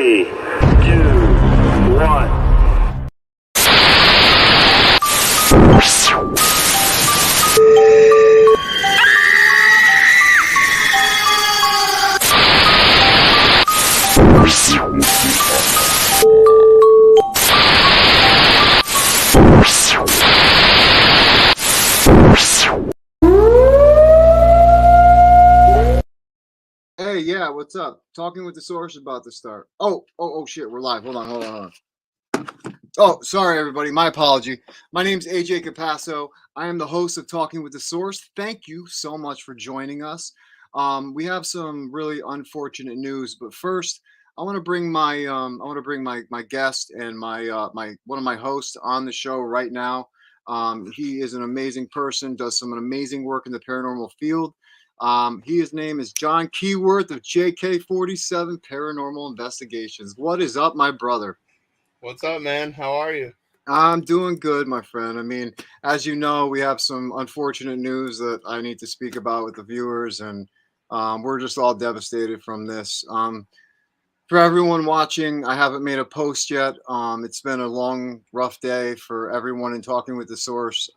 3, 2, 1. Hey, yeah, what's up? Talking with the Source is about to start. Oh, shit, we're live. Hold on. Oh, sorry, everybody. My apology. My name's Jk-47. I am the host of Talking with the Source. Thank you so much for joining us. We have some really unfortunate news, but first, I want to bring my guest and my one of my hosts on the show right now. He is an amazing person, does some amazing work in the paranormal field. His name is John Keyworth of Jk-47 Paranormal Investigations. What is up, my brother? What's up, man? How are you? I'm doing good, my friend. I mean, as you know, we have some unfortunate news that I need to speak about with the viewers, and we're just all devastated from this. For everyone watching, I haven't made a post yet. It's been a long, rough day for everyone in Talking with the Source.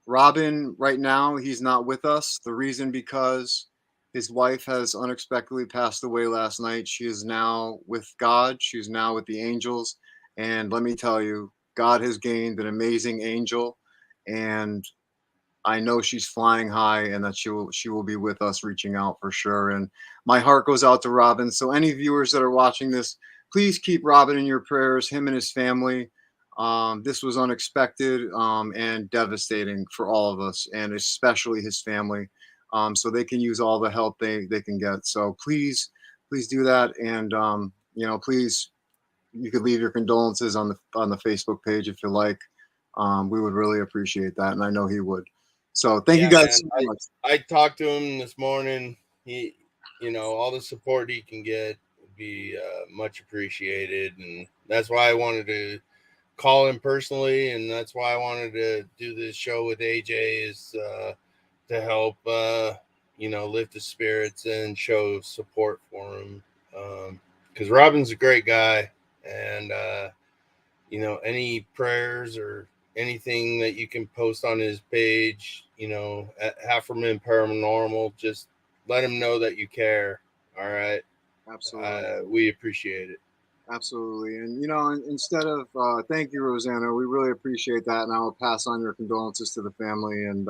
Robin, right now, he's not with us. The reason because his wife has unexpectedly passed away last night. She is now with God. She's now with the angels. And let me tell you, God has gained an amazing angel. And I know she's flying high and that she will be with us reaching out for sure. And my heart goes out to Robin. So any viewers that are watching this, please keep Robin in your prayers, him and his family. This was unexpected and devastating for all of us, and especially his family. So they can use all the help they can get. So please do that. And please, you could leave your condolences on the Facebook page if you like. We would really appreciate that, and I know he would. So thank you guys so much. I talked to him this morning. He, all the support he can get would be much appreciated, and that's why I wanted to call him personally, and that's why I wanted to do this show with AJ is to help lift his spirits and show support for him, because Robin's a great guy, and any prayers or anything that you can post on his page, at Halferman Paranormal, just let him know that you care. All right. Absolutely. We appreciate it. Absolutely. And, instead of, thank you, Rosanna, we really appreciate that. And I will pass on your condolences to the family. And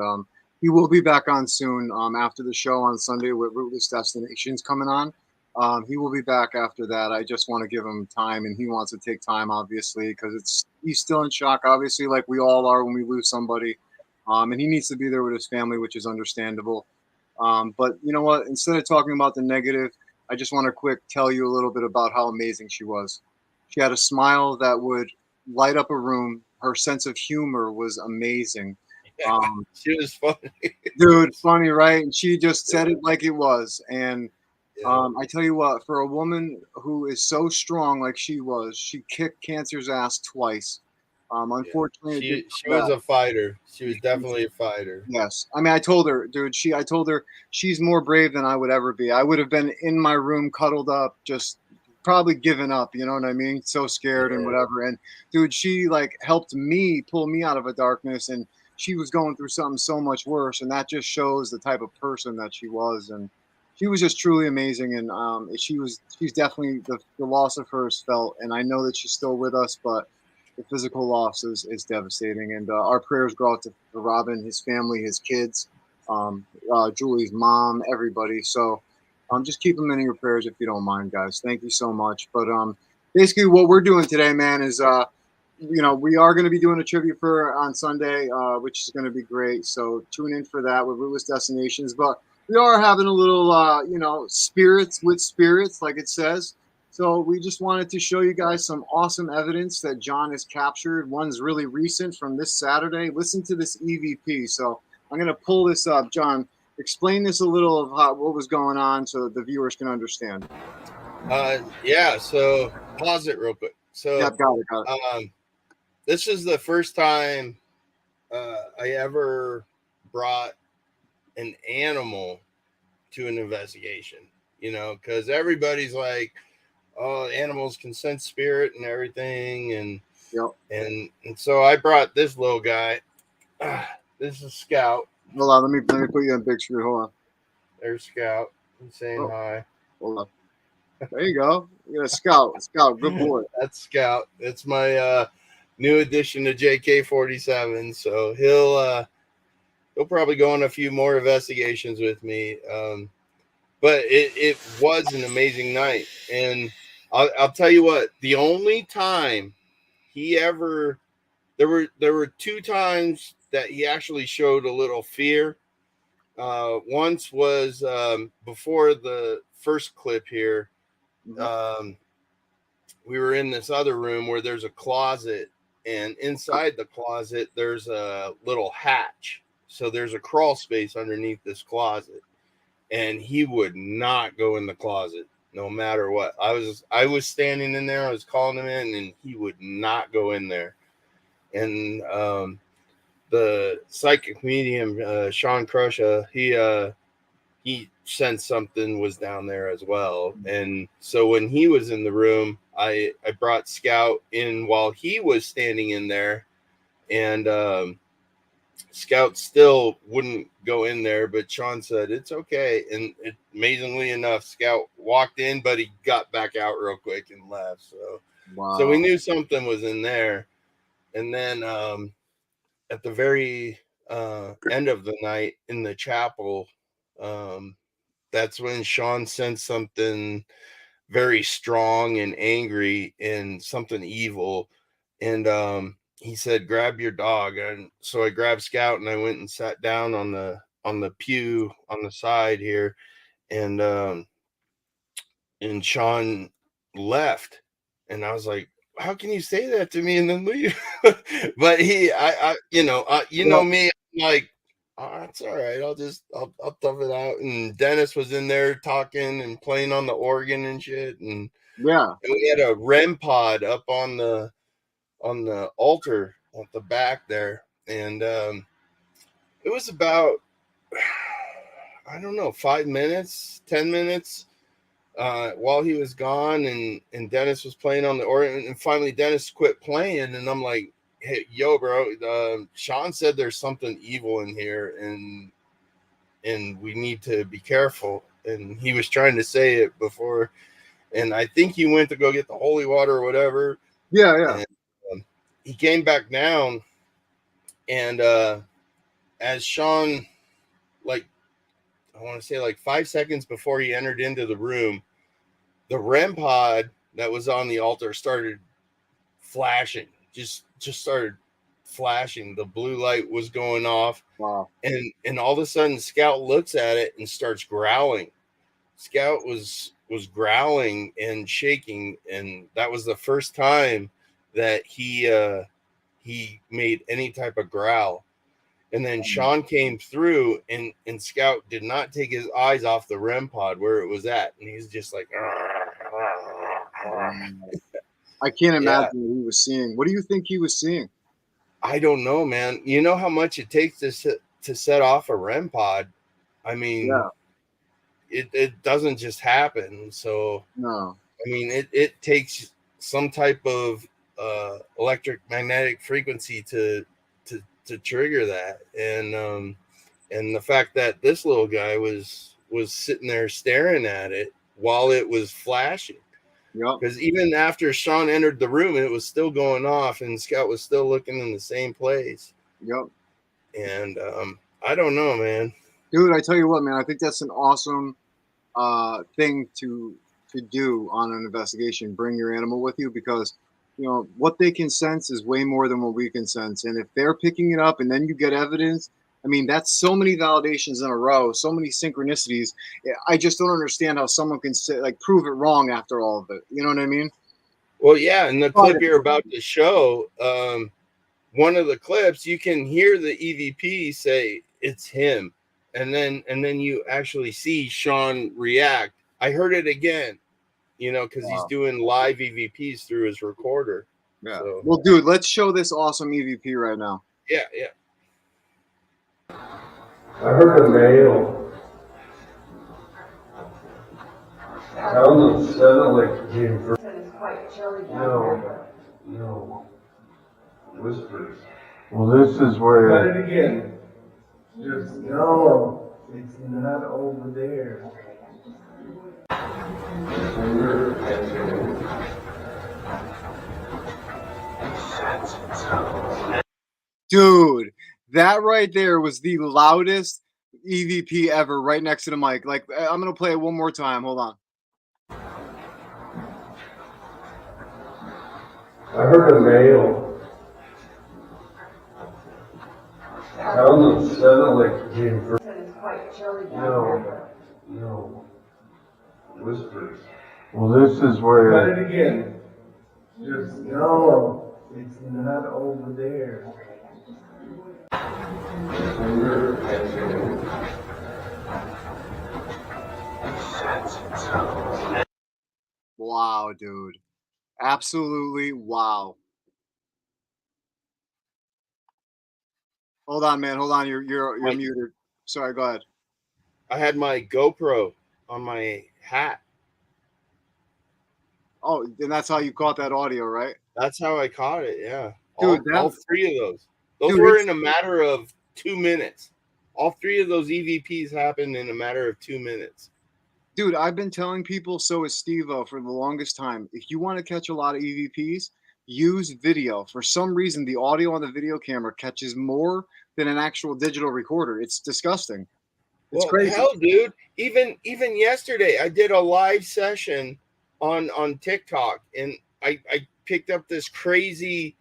he will be back on soon after the show on Sunday with Rootless Destinations coming on. He will be back after that. I just want to give him time, and he wants to take time, obviously, because he's still in shock, obviously, like we all are when we lose somebody. And he needs to be there with his family, which is understandable. But you know what? Instead of talking about the negative, I just want to tell you a little bit about how amazing she was. She had a smile that would light up a room. Her sense of humor was amazing. She was funny. Dude, funny, right? And she just said it like it was. And I tell you what, for a woman who is so strong like she was, she kicked cancer's ass twice. Unfortunately, she was a fighter. She was definitely a fighter. Yes. I mean, I told her, dude, I told her she's more brave than I would ever be. I would have been in my room, cuddled up, just probably given up. You know what I mean? So scared and whatever. And dude, she like helped me pull me out of a darkness, and she was going through something so much worse. And that just shows the type of person that she was. And she was just truly amazing. And she's definitely the loss of her is felt. And I know that she's still with us, but the physical loss is devastating, and our prayers go out to Robin, his family, his kids, Julie's mom, everybody. So just keep them in your prayers if you don't mind, guys. Thank you so much. But basically what we're doing today, man, is we are going to be doing a tribute for on Sunday, which is going to be great. So tune in for that with Rootless Destinations. But we are having a little spirits with spirits, like it says. So we just wanted to show you guys some awesome evidence that John has captured. One's really recent from this Saturday. Listen to this EVP. So I'm going to pull this up. John, explain this a little of what was going on so that the viewers can understand. So pause it real quick. So yeah, got it. This is the first time I ever brought an animal to an investigation, because everybody's like, animals can sense spirit and everything, and Yep. and so I brought this little guy. This is Scout. Hold on, let me put you on big screen. Hold on. There's Scout. He's saying Oh, hi. hold on. There you go. You got a Scout, good boy. That's Scout. It's my new addition to Jk-47. So he'll probably go on a few more investigations with me. But it was an amazing night, and I'll tell you what. The only time he ever there were two times that he actually showed a little fear. Once was before the first clip here. Um, we were in this other room where there's a closet, and inside the closet there's a little hatch. So there's a crawl space underneath this closet, and he would not go in the closet no matter what. I was standing in there, I was calling him in, and he would not go in there. And the psychic medium, Sean Crusha, he sensed something was down there as well. And so when he was in the room, I brought Scout in while he was standing in there, and Scout still wouldn't go in there, but Sean said it's okay. And amazingly enough, Scout walked in, but he got back out real quick and left. So we knew something was in there. And then at the very end of the night in the chapel, that's when Sean sensed something very strong and angry and something evil. And he said, grab your dog. And so I grabbed Scout and I went and sat down on the pew on the side here. And Sean left. And I was like, how can you say that to me and then leave? But you know me, I'm like, oh, that's all right. I'll tough it out. And Dennis was in there talking and playing on the organ and shit. And we had a REM pod up on the altar at the back there. And it was about, I don't know, 5 minutes, 10 minutes while he was gone, and Dennis was playing on the organ, and finally Dennis quit playing, and I'm like, hey, yo, bro, Sean said there's something evil in here, and we need to be careful. And he was trying to say it before, and I think he went to go get the holy water or whatever. And, he came back down, and as Sean, like, I want to say like 5 seconds before he entered into the room, the REM pod that was on the altar started flashing, just started flashing. The blue light was going off. Wow. And all of a sudden Scout looks at it and starts growling. Scout was growling and shaking, and that was the first time that he made any type of growl. And then Sean came through, and Scout did not take his eyes off the REM pod where it was at. And he's just like, I can't imagine what he was seeing. What do you think he was seeing? I don't know, man. You know how much it takes to set off a REM pod? I mean, it doesn't just happen. So, no. I mean, it takes some type of electromagnetic frequency to trigger that. And the fact that this little guy was sitting there staring at it while it was flashing. Because even after Sean entered the room, it was still going off, and Scout was still looking in the same place. And I don't know, man. Dude, I tell you what, man, I think that's an awesome thing to do on an investigation. Bring your animal with you, because you know what they can sense is way more than what we can sense. And if they're picking it up and then you get evidence, I mean, that's so many validations in a row, so many synchronicities. I just don't understand how someone can say, like, prove it wrong after all of it. You know what I mean? Well, yeah. In the clip you're about to show, one of the clips, you can hear the EVP say it's him, and then you actually see Sean react. I heard it again, you know, because he's doing live EVPs through his recorder. Yeah. So. Well, dude, let's show this awesome EVP right now. Yeah. I heard a male. don't know, it sounded like it came from. No. Whispers. Well, this is where. Cut it again. Just no. It's not over there. Dude, that right there was the loudest EVP ever, right next to the mic. Like, I'm gonna play it one more time. Hold on. I heard a male. I don't know, it sounded like it came from. No. Whispers. Well, this is where. Cut it again. Just no. It's not over there. Wow, dude. Absolutely wow. Hold on, man. Hold on. You're muted. Sorry, go ahead. I had my GoPro on my hat. Oh, and that's how you caught that audio, right? That's how I caught it. Yeah. Dude, all three of those. Those dude, were in a matter of 2 minutes. All three of those EVPs happened in a matter of 2 minutes. Dude, I've been telling people, so is Steve-O for the longest time. If you want to catch a lot of EVPs, use video. For some reason, the audio on the video camera catches more than an actual digital recorder. It's disgusting. It's crazy. Hell, dude. Even yesterday, I did a live session on TikTok, and I picked up this crazy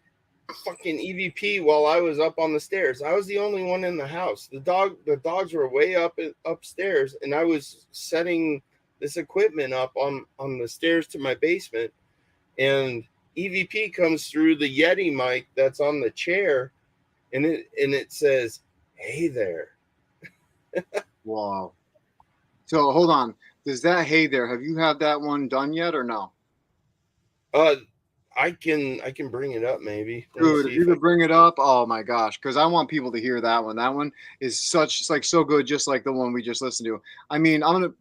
fucking EVP while I was up on the stairs. I was the only one in the house. The dogs were way upstairs, and I was setting this equipment up on the stairs to my basement, and EVP comes through the Yeti mic that's on the chair, and it says, "Hey there." Wow. So hold on. Does that hey there? Have you had that one done yet or no? I can bring it up maybe. Dude, if you could bring it up, oh my gosh, because I want people to hear that one. That one is it's like so good, just like the one we just listened to. I mean, I'm gonna,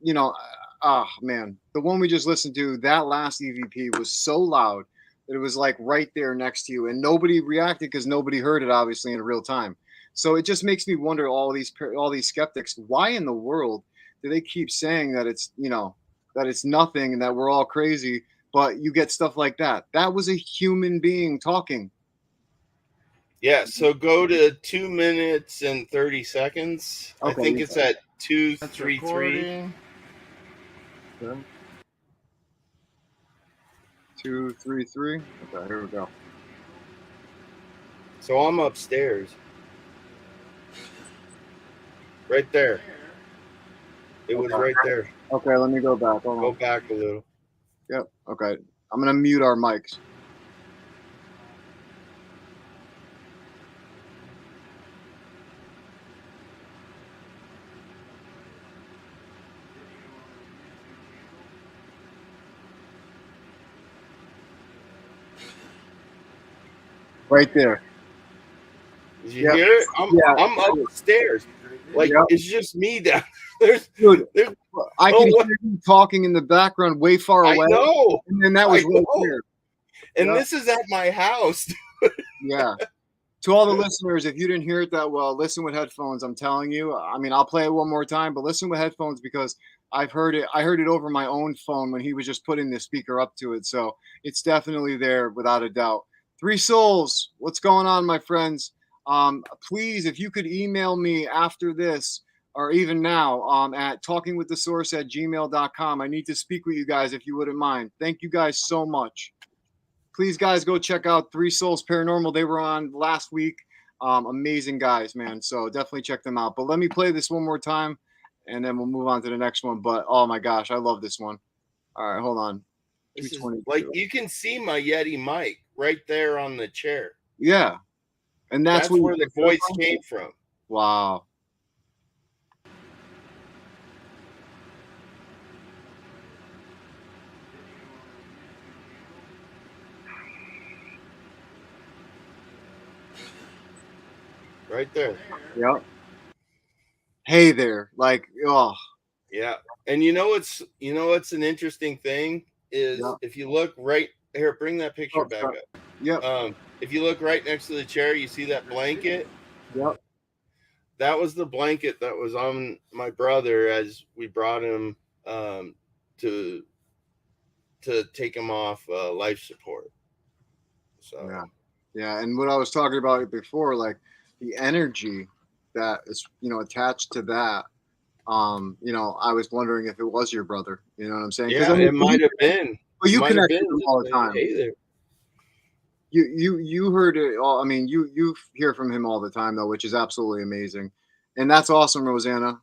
man, the one we just listened to, that last EVP was so loud that it was like right there next to you, and nobody reacted because nobody heard it, obviously, in real time. So it just makes me wonder, all these skeptics, why in the world do they keep saying that it's that it's nothing and that we're all crazy? But you get stuff like that. That was a human being talking. Yeah, so go to 2 minutes and 30 seconds. Okay. I think it's at 233. 233. Okay, here we go. So I'm upstairs. Right there. It was right there. Okay, let me go back. Hold on. Go back a little. Yep. Okay. I'm gonna mute our mics. Right there. Did you hear it? I'm upstairs. Like, it's just me down. Dude, I can hear you talking in the background way far away. I know. And then that was right there. And this is at my house. Yeah. To all the listeners, if you didn't hear it that well, listen with headphones. I'm telling you. I mean, I'll play it one more time, but listen with headphones because I've heard it. I heard it over my own phone when he was just putting the speaker up to it. So it's definitely there without a doubt. Three Souls, what's going on, my friends? Please, if you could email me after this or even now at talkingwiththesource@gmail.com. I need to speak with you guys if you wouldn't mind. Thank you guys so much. Please, guys, go check out Three Souls Paranormal. They were on last week. Amazing guys, man. So definitely check them out. But let me play this one more time, and then we'll move on to the next one. But, oh, my gosh, I love this one. All right, hold on. This is, like, you can see my Yeti mic right there on the chair. Yeah. And that's where the voice came from. Wow. Right there. Yep. Hey there. Like, oh, Yeah. And you know what's an interesting thing is Yeah. if you look right here, bring that picture Oh, back sorry. up. Yep. If you look right next to the chair, you see that blanket. Yep. That was the blanket that was on my brother as we brought him to take him off life support. So Yeah. Yeah. And what I was talking about before, like the energy that is, attached to that. I was wondering if it was your brother. You know what I'm saying? Because yeah, I mean, it might have been. but It you might have connect been with him just all the like, time. hey there. You heard it all. I mean, you hear from him all the time though, which is absolutely amazing, and that's awesome, Rosanna.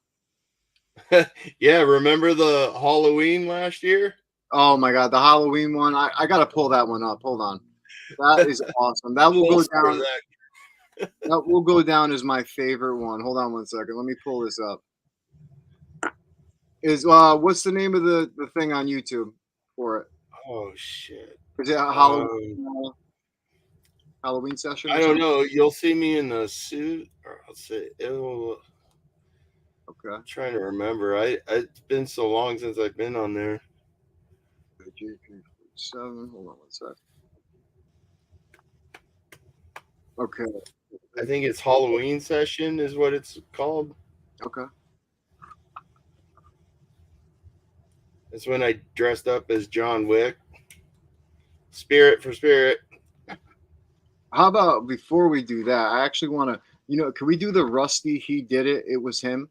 Yeah, remember the Halloween last year? Oh my God, the Halloween one. I gotta pull that one up. Hold on. That is awesome. That will go Poster down. that. That will go down as my favorite one. Hold on one second. Let me pull this up. Is what's the name of the thing on YouTube for it? Oh shit. Is it a Halloween session I or don't something? know. You'll see me in the suit, or I'll say it'll. Okay. I'm trying to remember. It's been so long since I've been on there. Jk-47. Hold on one sec. Okay. I think it's Halloween session is what it's called. Okay. It's when I dressed up as John Wick. Spirit for spirit. How about before we do that, I actually want to, can we do the Rusty? He did it. It was him.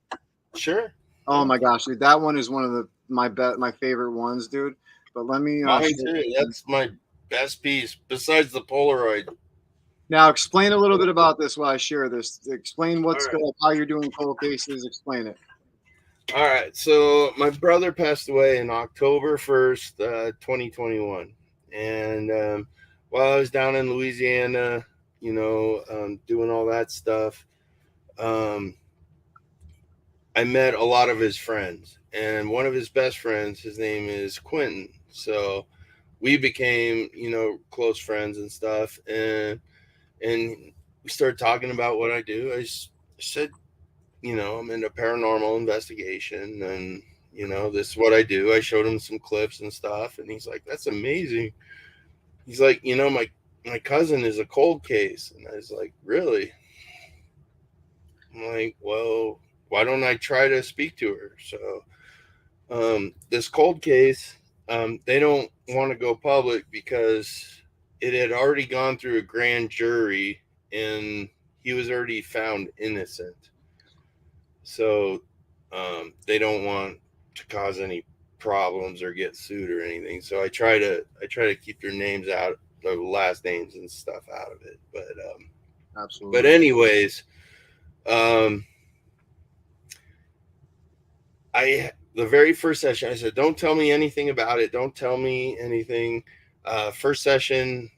Sure. Oh my gosh, dude, that one is one of my favorite ones, dude. But let me Mine too. That's my best piece besides the Polaroid. now explain a little bit about this while I share this. Explain All right. how you're doing cold cases. Explain it. All right. So my brother passed away in October 1st, 2021. And while I was down in Louisiana, doing all that stuff, I met a lot of his friends. And one of his best friends, his name is Quentin. So we became, close friends and stuff. And we started talking about what I do. I said, I'm into paranormal investigation and, this is what I do. I showed him some clips and stuff. And he's like, that's amazing. He's like, my cousin is a cold case. And I was like, really? I'm like, well, why don't I try to speak to her? So this cold case, they don't want to go public because it had already gone through a grand jury and he was already found innocent. So they don't want to cause any problems or get sued or anything. So I try to keep their names out, their last names and stuff out of it. Absolutely. But anyways, the very first session, I said, don't tell me anything about it. Don't tell me anything. First session,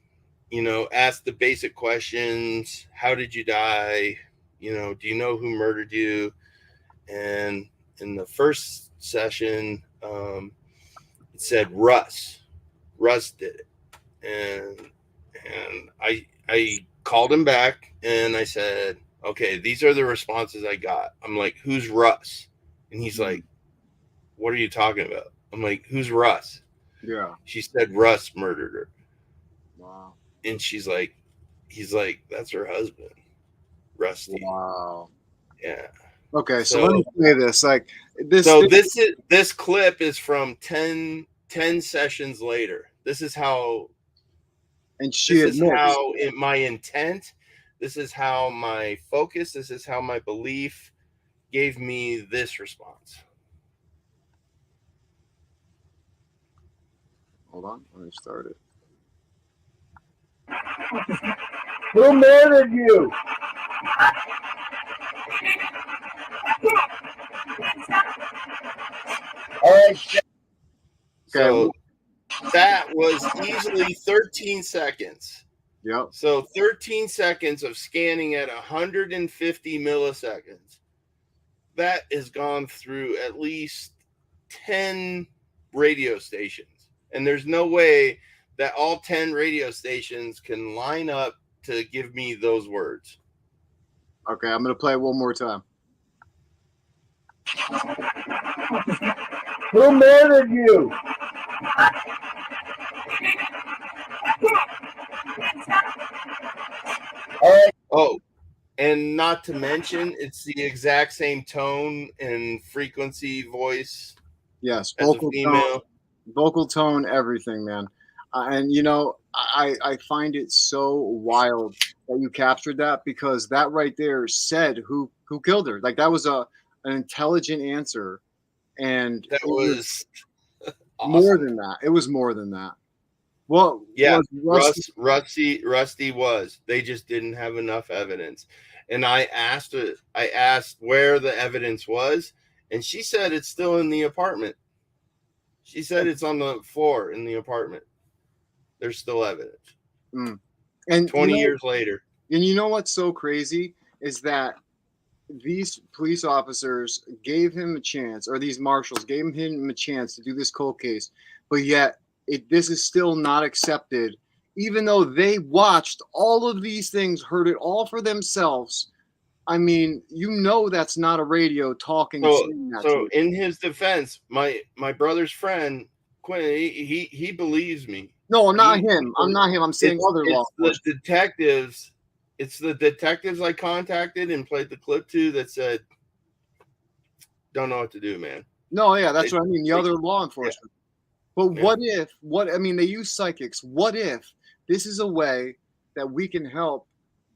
ask the basic questions. How did you die? Do you know who murdered you? And in the first session, it said Russ. Russ did it. And I called him back and I said, okay, these are the responses I got. I'm like, who's Russ? And he's like, what are you talking about? I'm like, who's Russ? Yeah. She said Russ murdered her. Wow. And he's like, that's her husband, Rusty. Wow. Yeah. Okay, so let me say this. Like this. So this clip is from 10 sessions later. This is how. And she admits. This is how my intent. This is how my focus. This is how my belief gave me this response. Hold on, let me start it. Who murdered you? All right. So that was easily 13 seconds. Yep. So 13 seconds of scanning at 150 milliseconds. That has gone through at least 10 radio stations. And there's no way that all 10 radio stations can line up to give me those words. Okay, I'm going to play it one more time. Who murdered you? All right. Oh, and not to mention, it's the exact same tone and frequency voice Yes, as a female. vocal tone, everything, man. And you know, I find it so wild that you captured that, because that right there said who killed her. Like that was an intelligent answer, and That it was was more awesome. than that. It was more than that. Well, Yeah, was Rusty? Rusty was. They just didn't have enough evidence. And I asked her, I asked where the evidence was, and she said it's still in the apartment. She said it's on the floor in the apartment. There's still evidence. Mm. And 20 years later. and you know what's so crazy is that these police officers gave him a chance, or these marshals gave him a chance to do this cold case, but yet this is still not accepted, even though they watched all of these things, heard it all for themselves. I mean, you know, that's not a radio talking and saying that to So you. in his defense, my brother's friend Quinn, he believes me. No, I'm not him. I'm not him. I'm saying other law It's the enforcement. detectives. It's the detectives I contacted and played the clip to that said, "Don't know what to do, man." No, yeah, that's They- what I mean. The other law enforcement. But Yeah. what if, I mean, they use psychics. What if this is a way that we can help,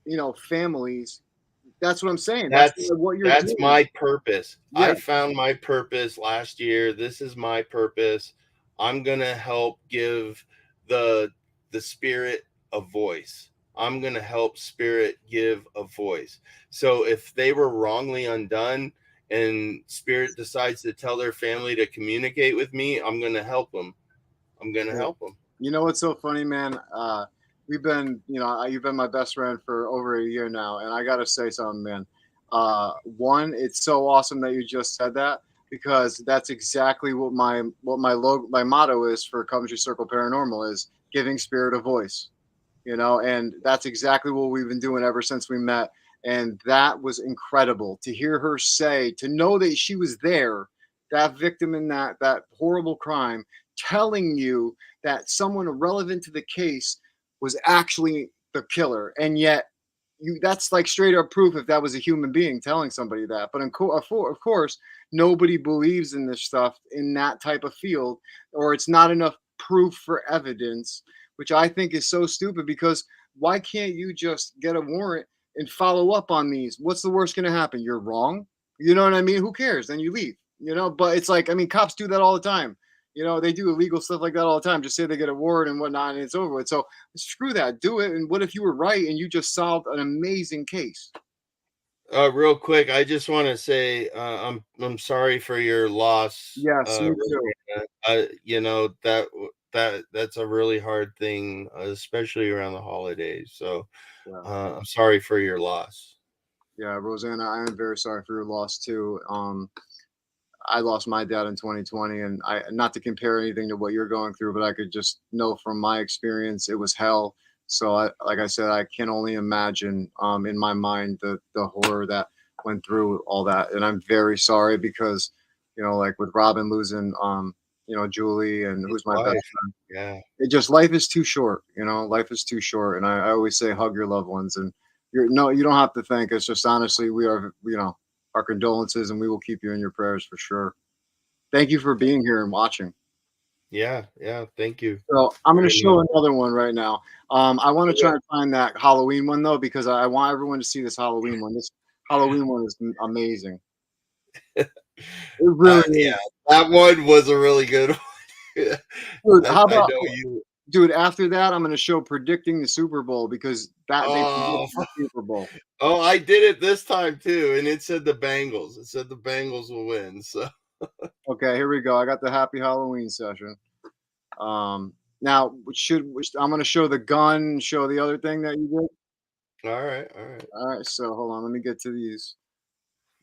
you know, families? That's what I'm saying. That's what you're That's doing. my purpose. Yeah. I found my purpose last year. This is my purpose. I'm gonna help give the spirit a voice. I'm gonna help spirit give a voice. So if they were wrongly undone and spirit decides to tell their family to communicate with me, I'm gonna help them. I'm gonna help them. You know what's so funny, man? We've been, you know, you've been my best friend for over a year now, and I gotta say something, man. One, it's so awesome that you just said that, because that's exactly what my motto is for Coventry Circle Paranormal, is giving spirit a voice. You know, and that's exactly what we've been doing ever since we met. And that was incredible to hear her say, to know that she was there, that victim in that horrible crime, telling you that someone relevant to the case was actually the killer. And yet that's like straight up proof if that was a human being telling somebody that. But of course, nobody believes in this stuff in that type of field, or it's not enough proof for evidence, which I think is so stupid, because why can't you just get a warrant and follow up on these? What's the worst going to happen? You're wrong. You know what I mean? Who cares? Then you leave, you know, but it's like, I mean, cops do that all the time. You know, they do illegal stuff like that all the time. Just say they get a warrant and whatnot, and it's over with. So screw that. Do it. And what if you were right and you just solved an amazing case? Real quick, I just want to say I'm sorry for your loss. Yes, me too. You know that's a really hard thing, especially around the holidays. So Yeah. I'm sorry for your loss. Yeah, Rosanna, I am very sorry for your loss too. I lost my dad in 2020, and I, not to compare anything to what you're going through, but I could just know from my experience it was hell. So like I said, I can only imagine in my mind the horror that went through all that. And I'm very sorry, because, you know, like with Robin losing you know, Julie, and who's my best friend. Yeah. It just, life is too short, you know, life is too short. And I always say hug your loved ones, and you don't have to think. It's just, honestly, we are, you know, our condolences, and we will keep you in your prayers for sure. Thank you for being here and watching. Yeah. Thank you. So I'm going to show another one right now. I want to try and find that Halloween one though, because I want everyone to see this Halloween one. This Halloween one is amazing. It really is. Yeah, that one was a really good one. Dude, how about, you? dude, after that, I'm going to show predicting the Super Bowl, because they Oh, predicted the Super Bowl. oh, I did it this time too, and it said the Bengals. It said the Bengals will win. So Okay, here we go. I got the Happy Halloween session. Now, I'm going to show the gun, show the other thing that you did. all right. All right, so hold on. Let me get to these.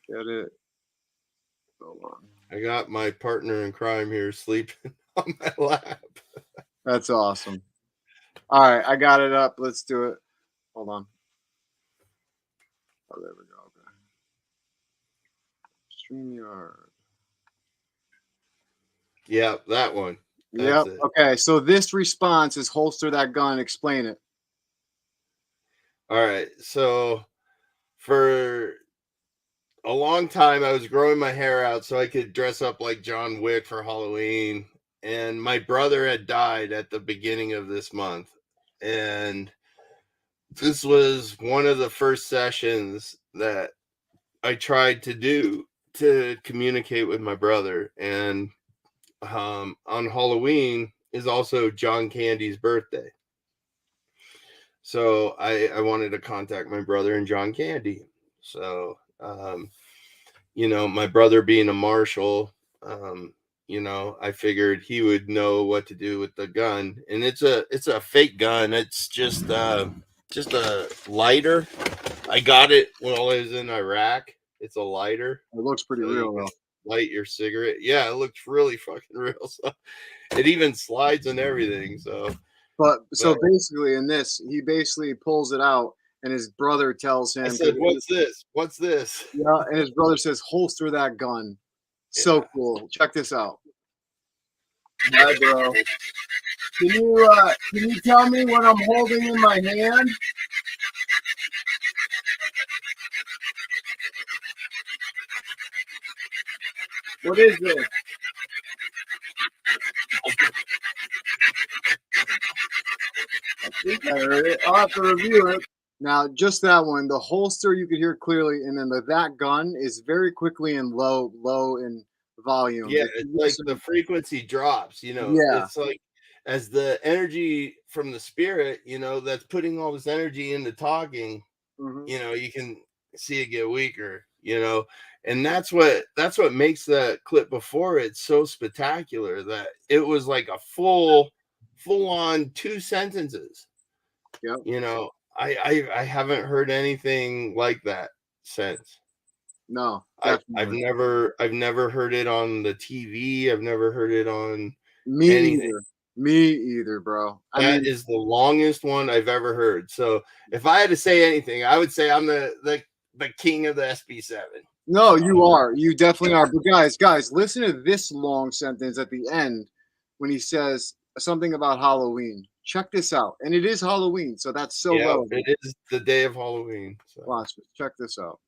Get it. Hold on. I got my partner in crime here sleeping on my lap. That's awesome. All right, I got it up. Let's do it. Hold on. Oh, there we go. Okay. StreamYard. Yeah, that one. Yep. That's it. Okay. So this response is holster that gun. Explain it. All right. So for a long time, I was growing my hair out so I could dress up like John Wick for Halloween. And my brother had died at the beginning of this month. And this was one of the first sessions that I tried to do to communicate with my brother. And on Halloween is also John Candy's birthday. So I wanted to contact my brother and John Candy. So, my brother being a marshal, I figured he would know what to do with the gun. And it's a fake gun. It's just a lighter. I got it while I was in Iraq. It's a lighter. It looks pretty So real, you though. can light your cigarette. Yeah, it looks really fucking real. So it even slides and everything. So So basically, in this, he basically pulls it out, and his brother tells him. I said, "What's this? What's this?" Yeah, and his brother says, "Holster that gun." So cool. Check this out. Hi, bro. Can you tell me what I'm holding in my hand? What is this? I think I heard it. I'll have to review it. Now, just that one, the holster you could hear clearly, and then that gun is very quickly and low in volume. Yeah, it's like the frequency drops. Yeah. It's like as the energy from the spirit, that's putting all this energy into talking. You can see it get weaker. And that's what makes that clip before it so spectacular, that it was like a full on 2 sentences. Yep. I haven't heard anything like that since. No, I've never heard it on the TV. I've never heard it on me anything. Me either, bro. That is the longest one I've ever heard. So if I had to say anything, I would say I'm the king of the SB7. No, you are. You definitely are. But guys, listen to this long sentence at the end when he says something about Halloween. Check this out. And it is Halloween, so that's so relevant. It is the day of Halloween. So. Watch this. Check this out.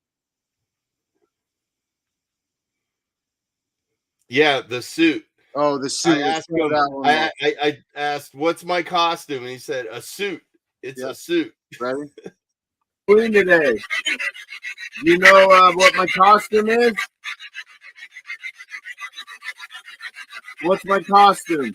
Yeah, the suit. Oh, the suit. I asked, "What's my costume?" And he said, "A suit." It's a suit. Ready? Clean today. You know what my costume is? What's my costume?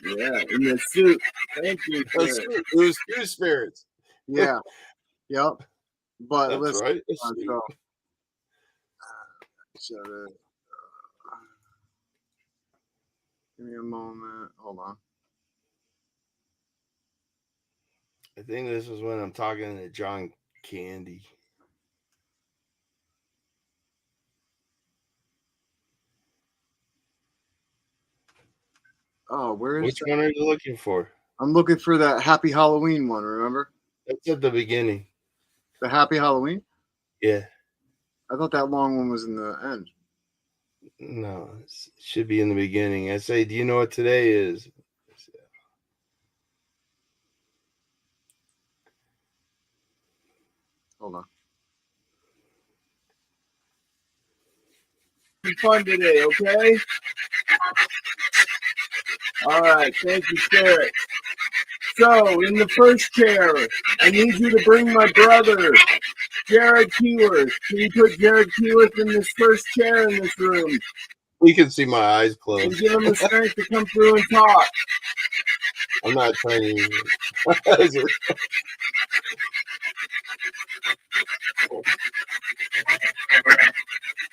Yeah, in the suit. Thank you. It was 2 spirits. Yeah. Yep. But that's listen, right. Give me a moment. Hold on. I think this is when I'm talking to John Candy. Oh, where is Which one are you looking for? I'm looking for that Happy Halloween one, remember? That's at the beginning. The Happy Halloween? Yeah. I thought that long one was in the end. No, it should be in the beginning. I say, do you know what today is? Hold on. Be fun today, okay? All right, thank you, Spirit. So, in the first chair, I need you to bring my brother, Jared Keyworth. Can you put Jared Keyworth in this first chair in this room? You can see my eyes closed. And give him the strength to come through and talk. I'm not trying to.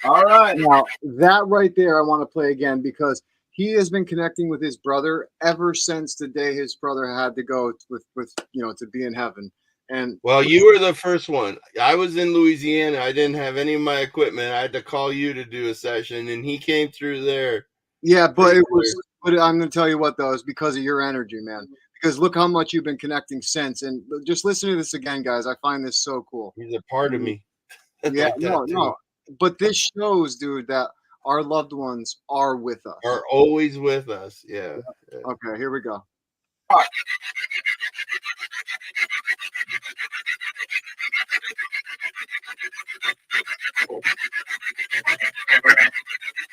All right. Now, that right there, I want to play again because he has been connecting with his brother ever since the day his brother had to go with to be in heaven. And well, you were the first one. I was in Louisiana. I didn't have any of my equipment. I had to call you to do a session, and he came through there. Yeah, but I'm going to tell you what, though, it's because of your energy, man. because look how much you've been connecting since. And just listen to this again, guys. I find this so cool. He's a part of me. Yeah, Like that too. no. But this shows, dude, that our loved ones are with us. Are always with us. Yeah. Okay, here we go.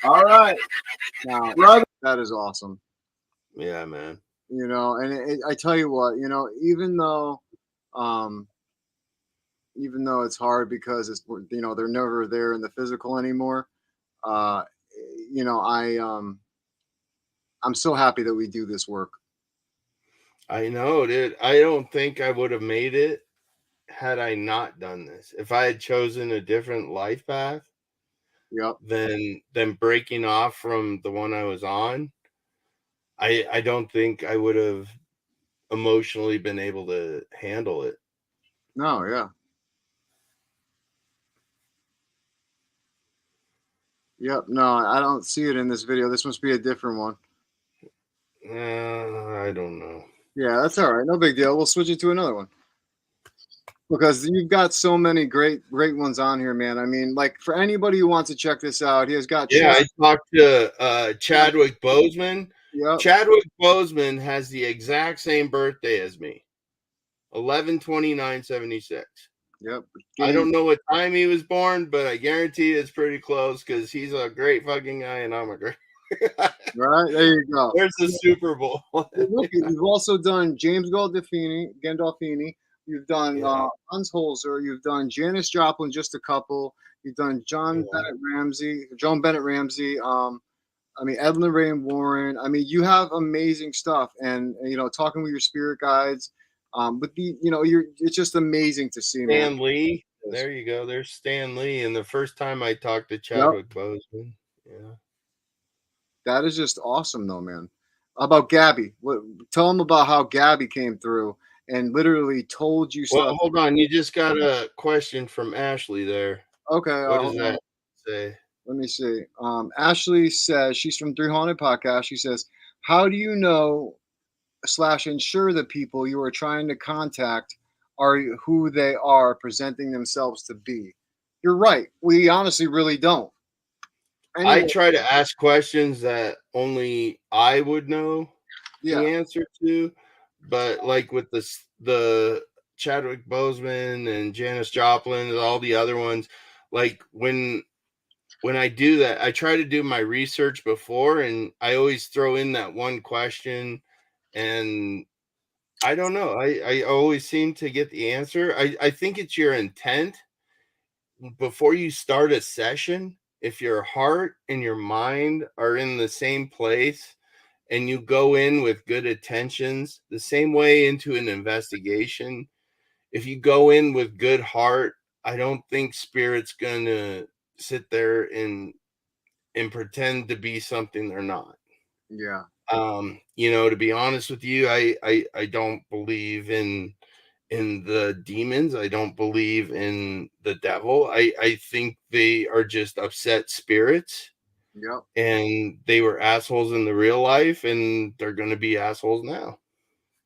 All right, Now, brother. that is awesome. Yeah, man. You know, and I tell you what, you know, even though it's hard because it's, you know, they're never there in the physical anymore. Uh, you know, I'm so happy that we do this work. I know, dude. I don't think I would have made it had I not done this. If I had chosen a different life path Yep. than breaking off from the one I was on, I don't think I would have emotionally been able to handle it. No, yeah. Yep. No, I don't see it in this video. This must be a different one. I don't know. Yeah, that's all right. No big deal. We'll switch it to another one. Because you've got so many great ones on here, man. I mean, like for anybody who wants to check this out, he has got. Yeah, I talked to Chadwick Boseman. Yep. Chadwick Boseman has the exact same birthday as me, 11/29/76. Yep. I don't know what time he was born, but I guarantee it's pretty close because he's a great fucking guy and I'm a great. Right, there you go. There's the Super Bowl. Look, you've also done James Gandolfini. You've done Hans Holzer. You've done Janis Joplin, just a couple. You've done Joan Bennett Ramsey. I mean, Ed Lorraine Warren. I mean, you have amazing stuff, and you know, talking with your spirit guides. But it's just amazing to see, man. Stan Lee. There you go. There's Stan Lee. And the first time I talked to Chadwick Boseman. Yeah. That is just awesome, though, man. How about Gabby? Tell them about how Gabby came through and literally told you stuff. Well, hold on. You just got a question from Ashley there. Okay. What does that say? Let me see. Ashley says, she's from 3 Haunted Podcast. She says, how do you know / ensure the people you are trying to contact are who they are presenting themselves to be? You're right. We honestly really don't. Anyway, I try to ask questions that only I would know the answer to, but like with the Chadwick Boseman and Janis Joplin and all the other ones, like when I do that, I try to do my research before, and I always throw in that one question, and I don't know. I always seem to get the answer. I think it's your intent before you start a session. If your heart and your mind are in the same place and you go in with good intentions, the same way into an investigation, if you go in with good heart, I don't think spirit's going to sit there and pretend to be something they're not. Yeah. You know, to be honest with you, I don't believe in the demons. I don't believe in the devil. I think they are just upset spirits. Yep. And they were assholes in the real life, and they're going to be assholes now.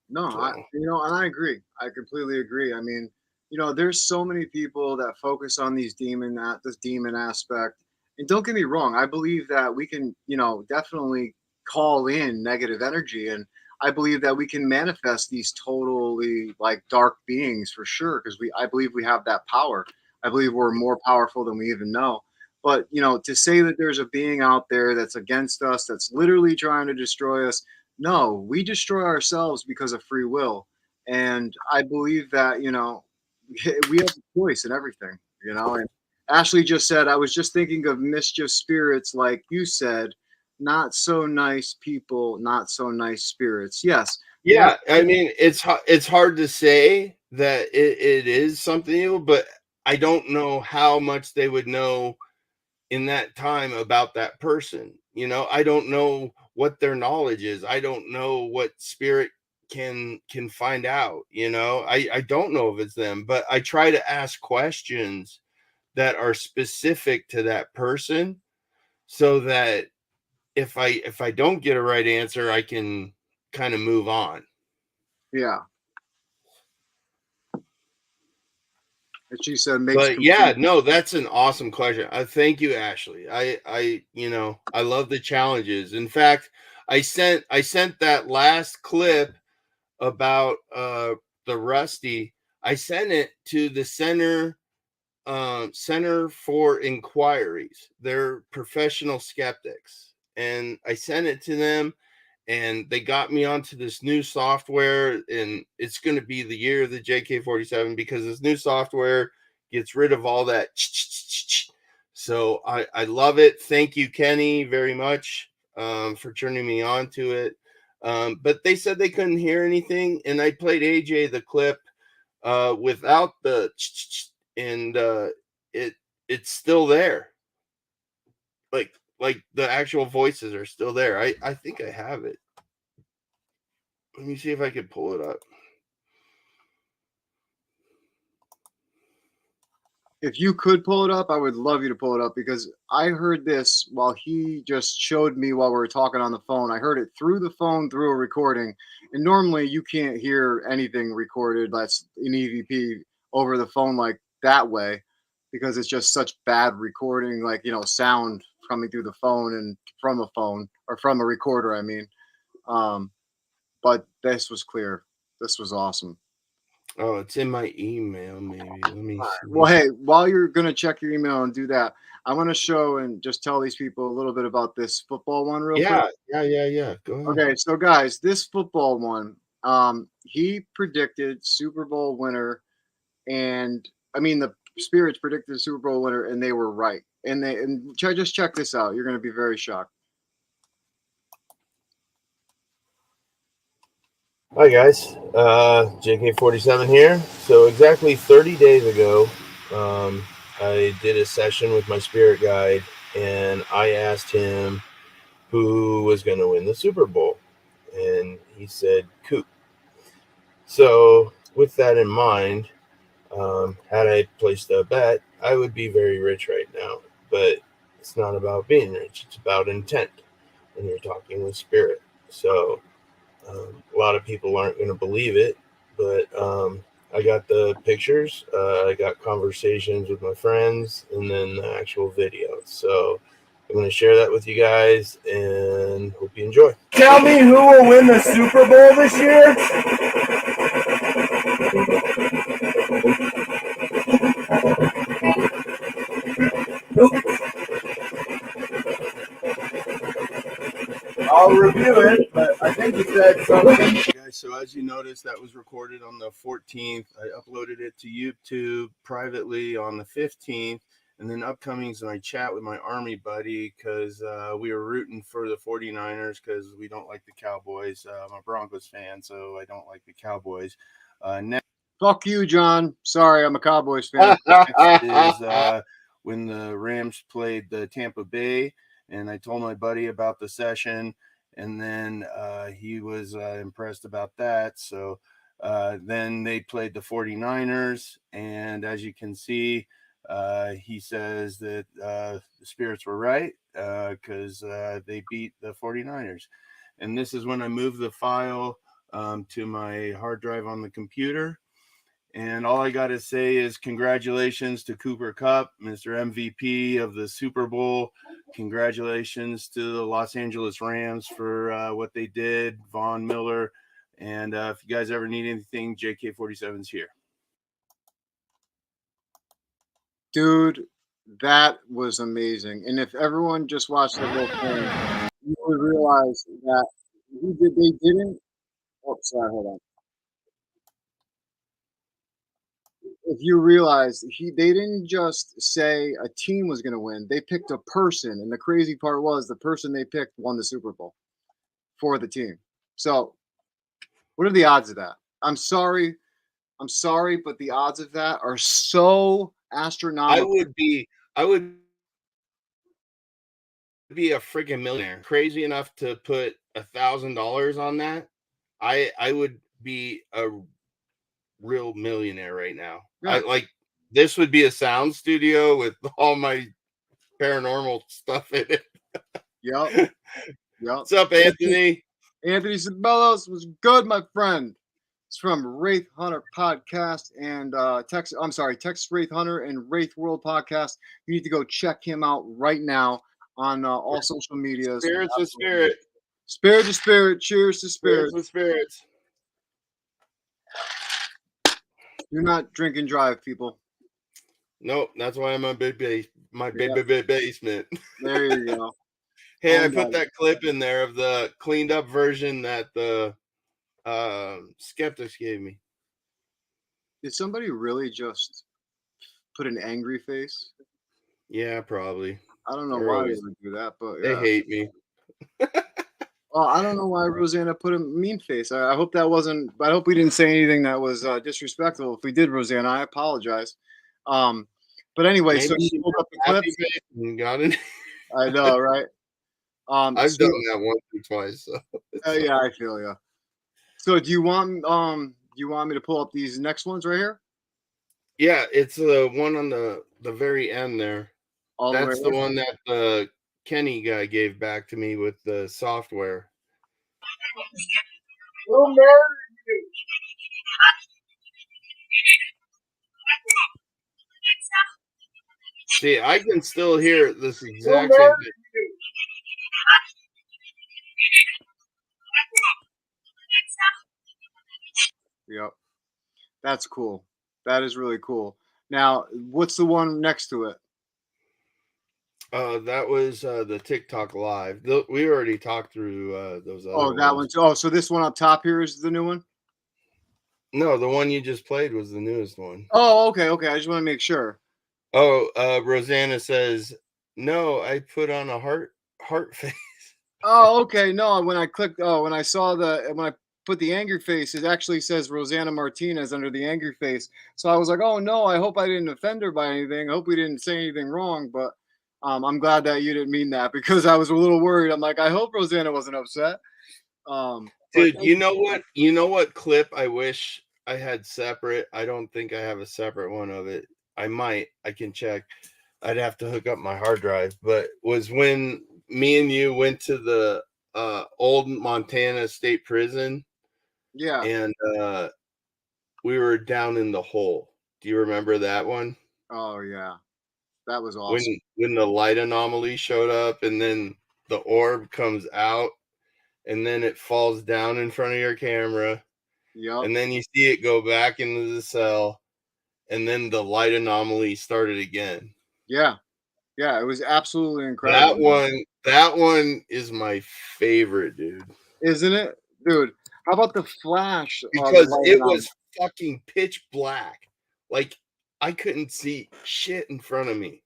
No, and I agree. I completely agree. I mean, you know, there's so many people that focus on this demon aspect. And don't get me wrong, I believe that we can, you know, definitely call in negative energy, and I believe that we can manifest these totally like dark beings for sure, because I believe we have that power. I believe we're more powerful than we even know. But, you know, to say that there's a being out there that's against us, that's literally trying to destroy us, no, we destroy ourselves because of free will. And I believe that, you know, we have a choice in everything, you know. And Ashley just said, I was just thinking of mischief spirits, like you said, not so nice people, not so nice spirits. Yes. Yeah. I mean, it's hard to say that it is something evil, but I don't know how much they would know in that time about that person. You know, I don't know what their knowledge is. I don't know what spirit can find out. You know, I don't know if it's them, but I try to ask questions that are specific to that person, so that if I don't get a right answer, I can kind of move on. Yeah. And she said But yeah, no, that's an awesome question. Thank you, Ashley. I love the challenges. In fact, I sent that last clip about the Rusty. I sent it to the Center for Inquiries. They're professional skeptics, and I sent it to them, and they got me onto this new software, and it's going to be the year of the Jk-47 because this new software gets rid of all that. So I love it. Thank you, Kenny, very much for turning me on to it. But they said they couldn't hear anything, and I played AJ the clip without the and it's still there. Like the actual voices are still there. I think I have it. Let me see if I can pull it up. If you could pull it up, I would love you to pull it up because I heard this while he just showed me while we were talking on the phone. I heard it through the phone, through a recording. And normally you can't hear anything recorded that's in EVP over the phone like that way because it's just such bad recording, like, sound coming through the phone and from a phone or from a recorder, I mean. But this was clear. This was awesome. Oh, it's in my email, maybe. Let me see. Well, hey, while you're going to check your email and do that, I want to show and just tell these people a little bit about this football one real quick. Yeah. Go ahead. Okay, so guys, this football one, he predicted Super Bowl winner, and I mean the Spirits predicted Super Bowl winner, and they were right. And just check this out. You're going to be very shocked. Hi guys, Jk-47 here. So exactly 30 days ago, I did a session with my spirit guide, and I asked him who was going to win the Super Bowl, and he said Coop. So with that in mind, had I placed a bet, I would be very rich right now. But it's not about being rich; it's about intent when you're talking with spirit. So a lot of people aren't going to believe it, but I got the pictures, I got conversations with my friends, and then the actual video. So I'm going to share that with you guys, and hope you enjoy. Tell me who will win the Super Bowl this year? I'll review it, but I think you said something. Guys, so as you noticed, that was recorded on the 14th. I uploaded it to YouTube privately on the 15th. And then upcomings, and I chat with my Army buddy because we were rooting for the 49ers because we don't like the Cowboys. I'm a Broncos fan, so I don't like the Cowboys. Next Fuck you, John. Sorry, I'm a Cowboys fan. is when the Rams played the Tampa Bay, and I told my buddy about the session, and then he was impressed about that. So then they played the 49ers, and as you can see, he says that the Spirits were right because they beat the 49ers. And this is when I moved the file to my hard drive on the computer. And all I got to say is congratulations to Cooper Kupp, Mr. MVP of the Super Bowl. Congratulations to the Los Angeles Rams for what they did, Von Miller. And if you guys ever need anything, Jk-47's here. Dude, that was amazing. And if everyone just watched the whole thing, you would realize that they didn't. Oh, sorry, hold on. If you realize they didn't just say a team was going to win, they picked a person. And the crazy part was the person they picked won the Super Bowl for the team. So what are the odds of that? I'm sorry, but the odds of that are so astronomical. I would be a freaking millionaire. Crazy enough to put $1,000 on that. I would be a real millionaire right now. Yeah. This would be a sound studio with all my paranormal stuff in it. Yep. What's up, Anthony? Anthony Sabellos was good, my friend. It's from Wraith Hunter Podcast and Texas Wraith Hunter and Wraith World Podcast. You need to go check him out right now on all social medias. Spirits with spirit. Spirit to spirit. Cheers to spirit. Spirits with spirits. Do not drink and drive, people. Nope, that's why I'm on big basement. There you go. Hey, I put that clip in there of the cleaned up version that the skeptics gave me. Did somebody really just put an angry face? Yeah, probably. I don't know why they would do that, but they hate me. Well, I don't know why Rosanna put a mean face. I hope that wasn't. I hope we didn't say anything that was disrespectful. If we did, Rosanna, I apologize. But anyway, maybe so you pulled up the clips. Got it. I know, right? I've done that once or twice. So yeah, I feel you. So do you want me to pull up these next ones right here? Yeah, it's the one on the very end there. That's the one that the Kenny guy gave back to me with the software. We'll murder you. See, I can still hear this exact same thing. Yep. That's cool. That is really cool. Now, what's the one next to it? That was the TikTok live. We already talked through those other that one too. Oh, so this one up top here is the new one? No, the one you just played was the newest one. Oh, okay. I just want to make sure. Oh, Rosanna says, no, I put on a heart face. Oh, okay. No, when I clicked, when I put the angry face, it actually says Rosanna Martinez under the angry face. So I was like, oh no, I hope I didn't offend her by anything. I hope we didn't say anything wrong. But I'm glad that you didn't mean that, because I was a little worried. I'm like, I hope Rosanna wasn't upset. Dude, you know what? You know what clip I wish I had separate? I don't think I have a separate one of it. I might. I can check. I'd have to hook up my hard drive. But was when me and you went to the old Montana State Prison. Yeah. And we were down in the hole. Do you remember that one? Oh yeah. That was awesome. When the light anomaly showed up and then the orb comes out and then it falls down in front of your camera. Yep. And then you see it go back into the cell and then the light anomaly started again. Yeah. Yeah, it was absolutely incredible. That one is my favorite, dude. Isn't it? Dude, how about the flash? Because it was fucking pitch black. Like, I couldn't see shit in front of me.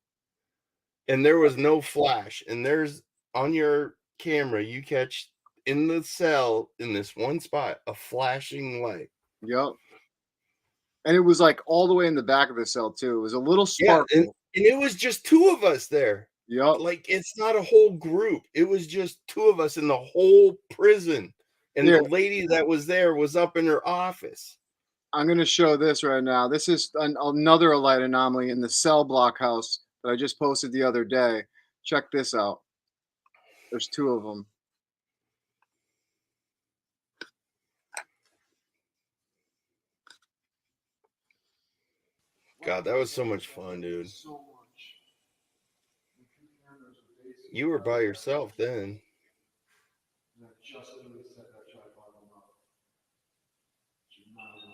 And there was no flash. And there's, on your camera, you catch in the cell, in this one spot, a flashing light. Yep. And it was like all the way in the back of the cell, too. It was a little sparkle. Yeah, and it was just two of us there. Yep. Like, it's not a whole group. It was just two of us in the whole prison. And the lady that was there was up in her office. I'm going to show this right now. This is another light anomaly in the cell block house that I just posted the other day. Check this out. There's two of them. God, that was so much fun, dude. You were by yourself then.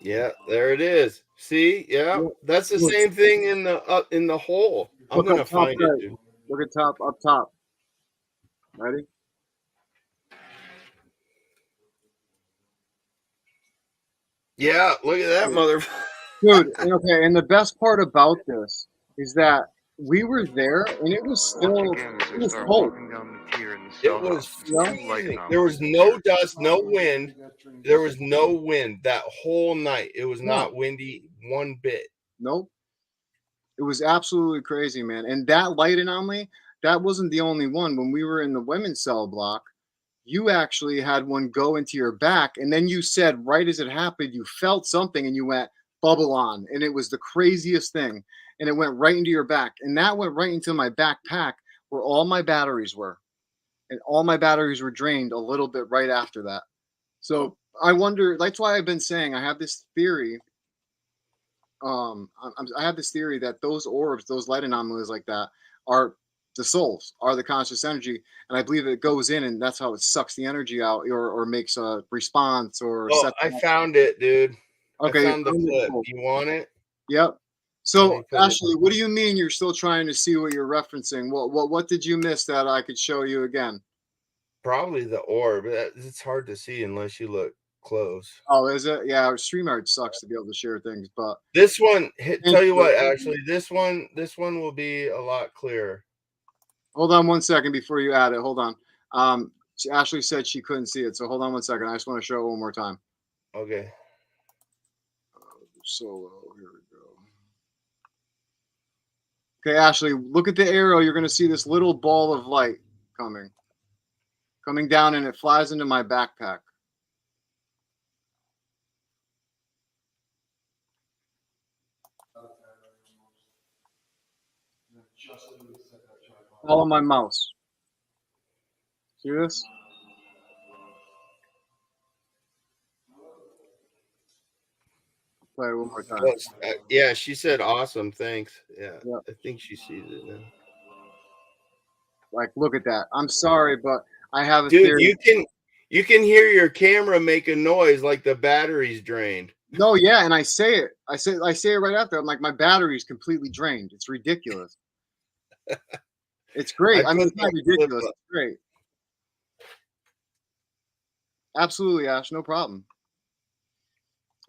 Yeah, there it is. See, yeah, that's the same thing in the hole. I'm gonna find it, dude. Look at up top. Ready? Yeah, look at that motherfucker. Dude, okay, and the best part about this is that we were there and it was still cold. It was freezing. There was no dust, no wind. There was no wind that whole night. It was not windy one bit. Nope. It was absolutely crazy, man. And that light anomaly, that wasn't the only one. When we were in the women's cell block, you actually had one go into your back, and then you said right as it happened, you felt something and you went bubble on, and it was the craziest thing. And it went right into your back, and that went right into my backpack where all my batteries were. And all my batteries were drained a little bit right after that. So I wonder. That's why I've been saying I have this theory. I have this theory that those orbs, those light anomalies like that, are the souls, are the conscious energy, and I believe it goes in, and that's how it sucks the energy out, or makes a response, or Oh, sets. I found it, dude. I Okay, found the clip. cool. You want it? Yep. Let So, me put it. Ashley, what do you mean you're still trying to see what you're referencing? What did you miss that I could show you again? Probably the orb. It's hard to see unless you look close. Oh, is it? Yeah, StreamYard sucks to be able to share things, but This one, tell you what, actually, this one will be a lot clearer. hold on one second before you add it. Hold on. Ashley said she couldn't see it, so hold on one second. I just want to show it one more time. Okay. Solo. Here we go. Okay, Ashley, look at the arrow. You're going to see this little ball of light coming down, and it flies into my backpack. Follow my mouse. See this? Play it one more time. Yeah, she said awesome. Thanks. Yeah, Yep. I think she sees it now. Like, look at that. I'm sorry, but I have a Dude, theory. you can hear your camera make a noise like the battery's drained. No, yeah, and I say it. I say it right after. I'm like, my battery's completely drained. It's ridiculous. It's great. I mean, it's not ridiculous. It's great. Absolutely, Ash. No problem.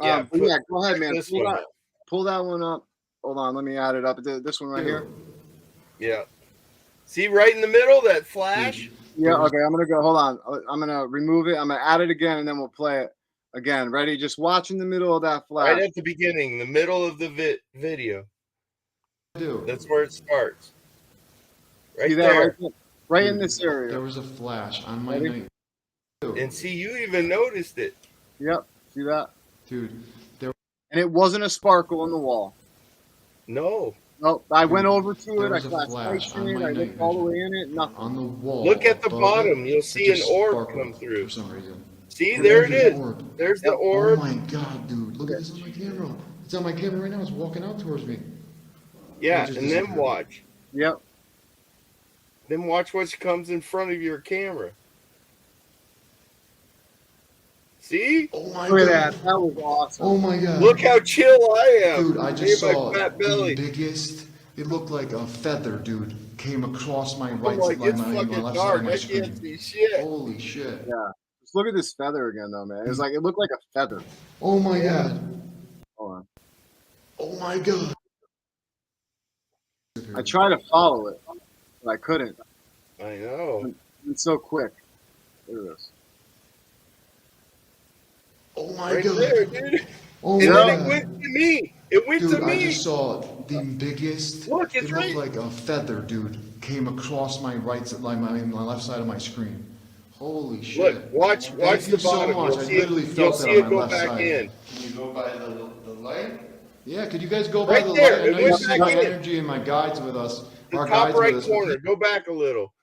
Yeah, yeah, go ahead, man. Pull that one up. Hold on, let me add it up. This one right here. Yeah. See right in the middle, that flash? Yeah, okay, I'm gonna go. Hold on. I'm gonna remove it. I'm gonna add it again, and then we'll play it again. Ready? Just watch in the middle of that flash. Right at the beginning, the middle of the video. That's where it starts. Right there. Right in this area. There was a flash on my night. And see, you even noticed it. Yep. See that? Dude, and it wasn't a sparkle on the wall. No. No, I went over to it. I flashed lights in it. I looked all the way in it. Nothing. On the wall. Look at the bottom. You'll see an orb come through. For some reason. See, there it is. There's the orb. Oh my god, dude. Look at this on my camera. It's on my camera right now. It's walking out towards me. Yeah, and then watch. Yep. Then watch what comes in front of your camera. See? Oh my Look god. at that. That was awesome. Oh my god. Look how chill I am. Dude, I just saw my fat belly. the biggest. It looked like a feather, dude. Came across my right like, side, it's my fucking left dark. side of my I screen. can't see shit. Holy shit. Yeah. Just look at this feather again, though, man. It looked like a feather. Oh my god. Hold on. Oh my god. I tried to follow it, but I couldn't. I know. It's so quick. Look at this. Oh my Right god. there, dude. Oh And my then god. it went to me. It went Dude, to me. I just saw the biggest. Look, it's it right. looked like a feather, dude. Came across my right side, my left side of my screen. Holy shit! Look, watch Thank the you so bottom. much. You'll I see literally it, felt that you'll see on it my go left back side. in. Can you go by the light? Yeah, could you guys go by Right the there, light? I it know you went see back my in. energy and my guides with us. The Our top guides right with us. corner. Go back a little.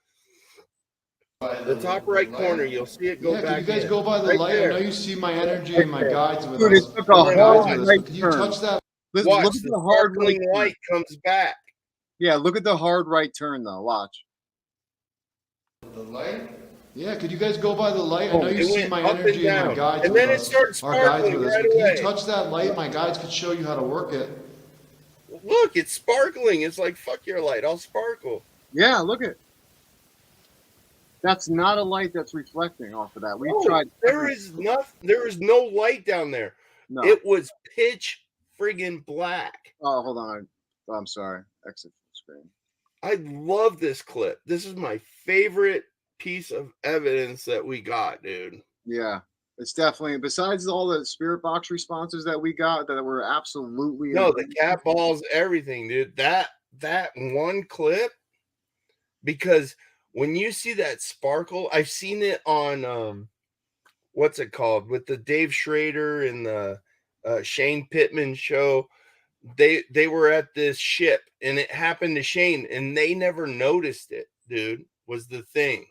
The top right corner. You'll see it go Yeah, back could you guys in. go by the Right light? there. I know you see my energy and my guides with Dude, us. it took a Our guides hard with us. right But can you turn. touch that? Look Watch, at the the hard sparkling right turn. light comes back. Yeah, look at the hard right turn, though. Watch. The light? Yeah, could you guys go by the light? I know you It see went my up and energy and my down. guides And with then it us. starts Our guides sparkling with us. right But can away. you touch that light? My guides could show you how to work it. Look, it's sparkling. It's like, fuck your light. I'll sparkle. Yeah, look at. That's not a light that's reflecting off of that. We've No, tried. there is no light down there. No. It was pitch friggin' black. Oh, hold on. I'm sorry. Exit full screen. I love this clip. This is my favorite piece of evidence that we got, dude. Yeah, it's definitely, besides all the spirit box responses that we got that were absolutely No, the cat balls, everything, dude. That one clip, because when you see that sparkle, I've seen it on what's it called, with the Dave Schrader and the Shane Pittman show. They were at this ship and it happened to Shane and they never noticed it, dude, was the thing.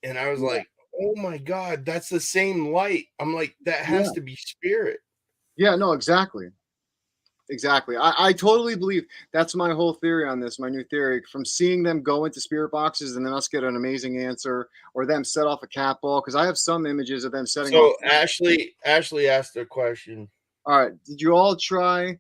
And I was like, oh my God, that's the same light. I'm like, that has to be spirit. Yeah, no, exactly. Exactly. I totally believe that's my whole theory on this, my new theory. From seeing them go into spirit boxes and then us get an amazing answer, or them set off a cat ball, because I have some images of them setting off. So Ashley asked a question. All right. Did you all try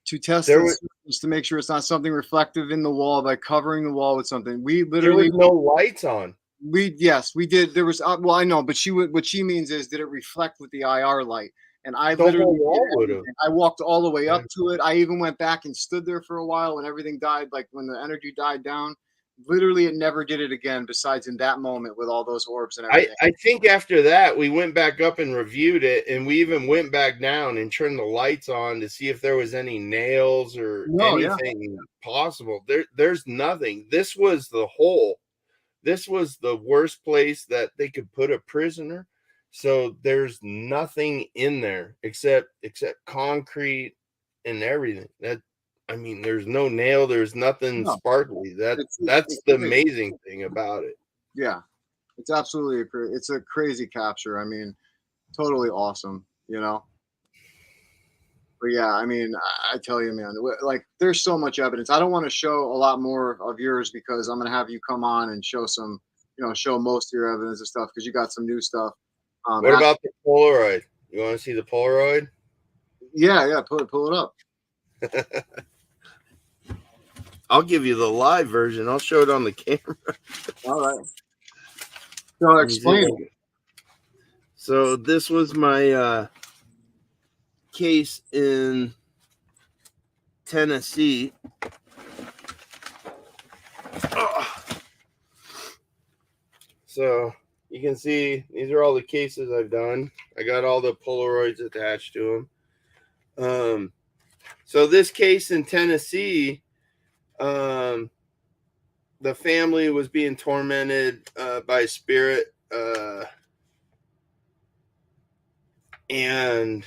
to test There the was surface to make sure it's not something reflective in the wall by covering the wall with something? We there literally, was no lights on. yes, we did. There was, well, I know, but what she means is, did it reflect with the IR light? And I The whole literally wall did would have. everything. I walked all the way up to it. I even went back and stood there for a while when everything died, like when the energy died down. Literally, it never did it again, besides in that moment with all those orbs and everything. I think after that we went back up and reviewed it, and we even went back down and turned the lights on to see if there was any nails or anything possible. There's nothing. This was the hole. This was the worst place that they could put a prisoner. So there's nothing in there except concrete and everything. There's no nail, there's nothing sparkly. That's the amazing thing about it. Yeah, it's absolutely it's a crazy capture. I mean, totally awesome, you know. But yeah, I mean, I tell you, man, like there's so much evidence. I don't want to show a lot more of yours because I'm gonna have you come on and show some, show most of your evidence and stuff because you got some new stuff. What about the Polaroid? You want to see the Polaroid? Yeah, pull it up. I'll give you the live version. I'll show it on the camera. All right. So explain it. So this was my case in Tennessee. So you can see these are all the cases I've done. I got all the Polaroids attached to them. So this case in Tennessee, the family was being tormented by a spirit, and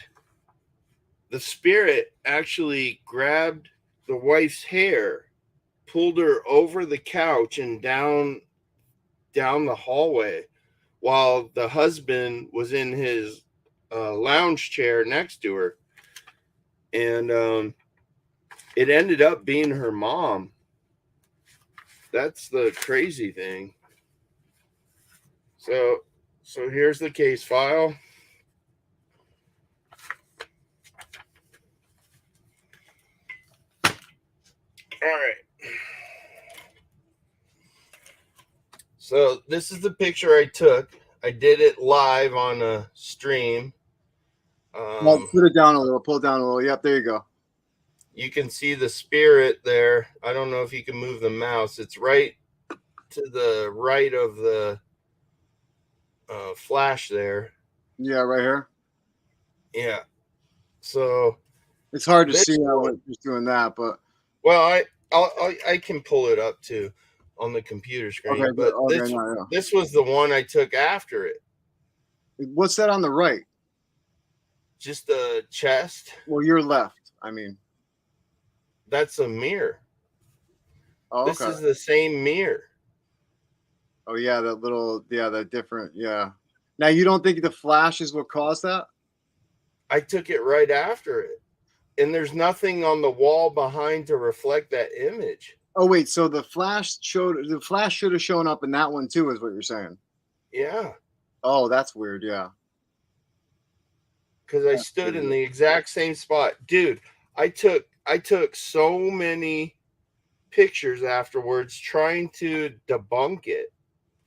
the spirit actually grabbed the wife's hair, pulled her over the couch and down the hallway, while the husband was in his lounge chair next to her. And it ended up being her mom. That's the crazy thing. So here's the case file. All right. So this is the picture I took. I did it live on a stream. Well, put it down a little. Pull it down a little. Yep, there you go. You can see the spirit there. I don't know if you can move the mouse. It's right to the right of the flash there. Yeah, right here. Yeah. So it's hard to see how it's just doing that, but well, I can pull it up too on the computer screen. Okay, but this was the one I took after it. What's that on the right? Just the chest. Well, your left. I mean, that's a mirror. Oh, this is the same mirror. Oh yeah, that different. Yeah. Now you don't think the flash is what caused that? I took it right after it, and there's nothing on the wall behind to reflect that image. Oh wait, so the flash should have shown up in that one too, is what you're saying? Yeah. Oh, that's weird. Yeah. Because I stood in the exact same spot, dude. I took so many pictures afterwards trying to debunk it.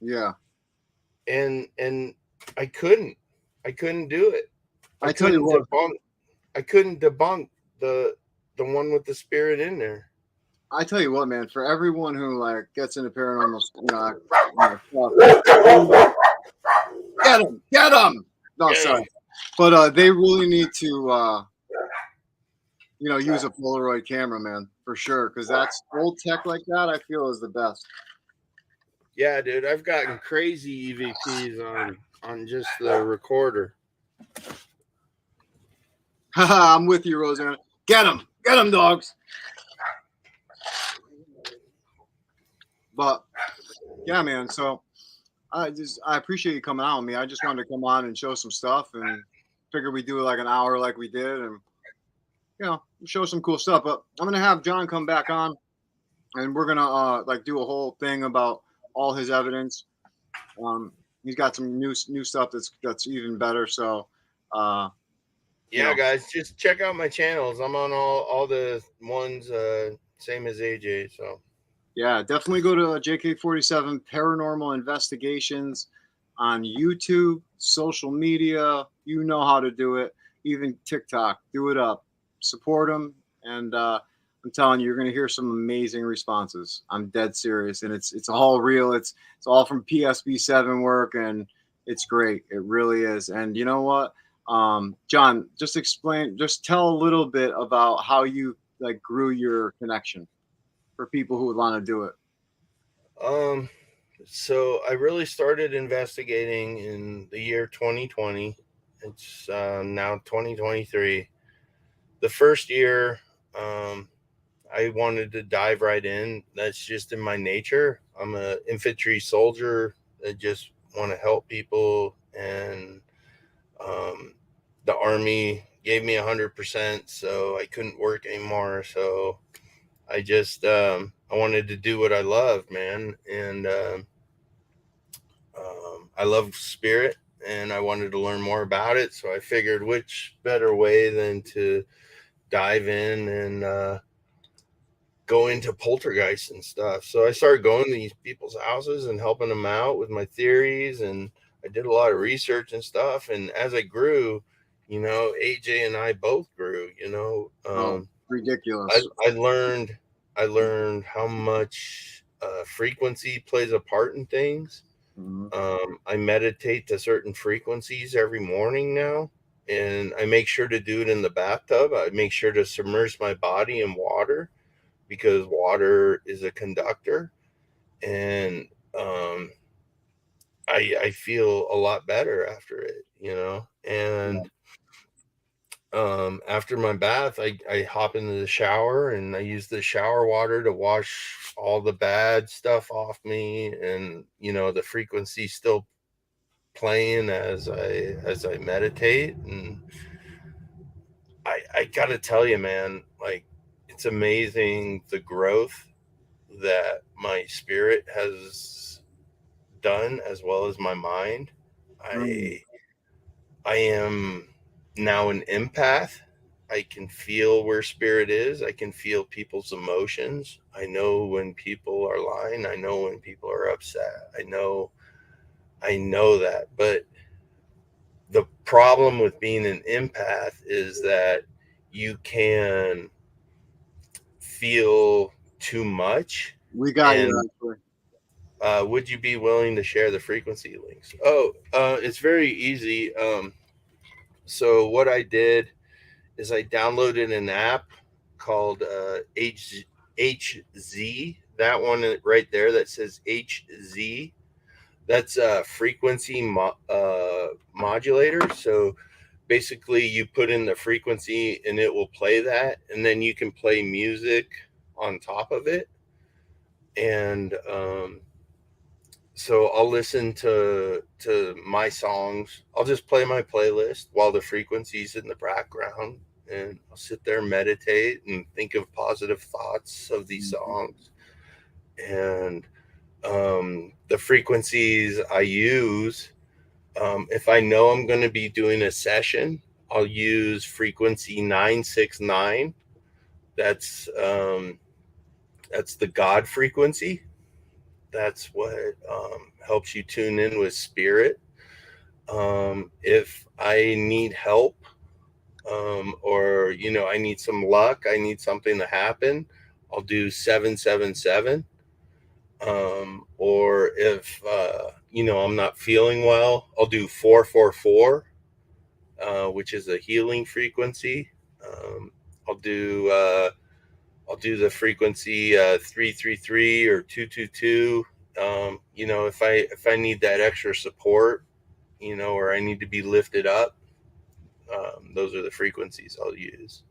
Yeah. And I couldn't do it. I couldn't debunk the one with the spirit in there. I tell you what, man, for everyone who like gets into paranormal, get him. No, sorry. But they really need to use a Polaroid camera, man, for sure, because that's old tech like that, I feel, is the best. Yeah, dude, I've gotten crazy EVPs on just the recorder. I'm with you, Roseanne. Get them, dogs. But yeah, man. So I appreciate you coming on with me. I just wanted to come on and show some stuff, and figured we'd do like an hour like we did, and show some cool stuff. But I'm gonna have John come back on, and we're gonna like do a whole thing about all his evidence. He's got some new stuff that's even better. So yeah, guys, just check out my channels. I'm on all the ones same as AJ. So yeah, definitely go to Jk-47 Paranormal Investigations on YouTube, social media. You know how to do it. Even TikTok, do it up. Support them, and I'm telling you, you're going to hear some amazing responses. I'm dead serious, and it's all real. It's all from PSB7 work, and it's great. It really is. And you know what, John, just tell a little bit about how you like grew your connection for people who would want to do it. So I really started investigating in the year 2020. It's now 2023. The first year, I wanted to dive right in. That's just in my nature. I'm an infantry soldier. I just want to help people, and the Army gave me 100%, so I couldn't work anymore. So I just I wanted to do what I loved, man, and I love spirit, and I wanted to learn more about it. So I figured, which better way than to dive in and go into poltergeists and stuff. So I started going to these people's houses and helping them out with my theories, and I did a lot of research and stuff. And as I grew, AJ and I both grew. Ridiculous. I learned how much frequency plays a part in things. I meditate to certain frequencies every morning now, and I make sure to do it in the bathtub. I make sure to submerge my body in water, because water is a conductor, and I feel a lot better after it, and after my bath, I hop into the shower, and I use the shower water to wash all the bad stuff off me, and the frequency still playing as I meditate. And I gotta tell you, man, like, it's amazing the growth that my spirit has done, as well as my mind. I am now an empath. I can feel where spirit is. I can feel people's emotions. I know when people are lying. I know when people are upset. I know that. But the problem with being an empath is that you can feel too much. We got and you, actually. Would you be willing to share the frequency links? Oh, it's very easy. So what I did is I downloaded an app called HZ. That one right there that says HZ. That's a frequency modulator. So basically, you put in the frequency and it will play that, and then you can play music on top of it. And so I'll listen to my songs. I'll just play my playlist while the frequency's in the background, and I'll sit there, meditate, and think of positive thoughts of these songs. And the frequencies I use, if I know I'm going to be doing a session, I'll use frequency 969. That's the God frequency. That's what helps you tune in with spirit. If I need help, or I need some luck, I need something to happen, I'll do 777. Or if I'm not feeling well, I'll do 444, which is a healing frequency. I'll do the frequency 333 or 222. If I need that extra support, or I need to be lifted up, those are the frequencies I'll use.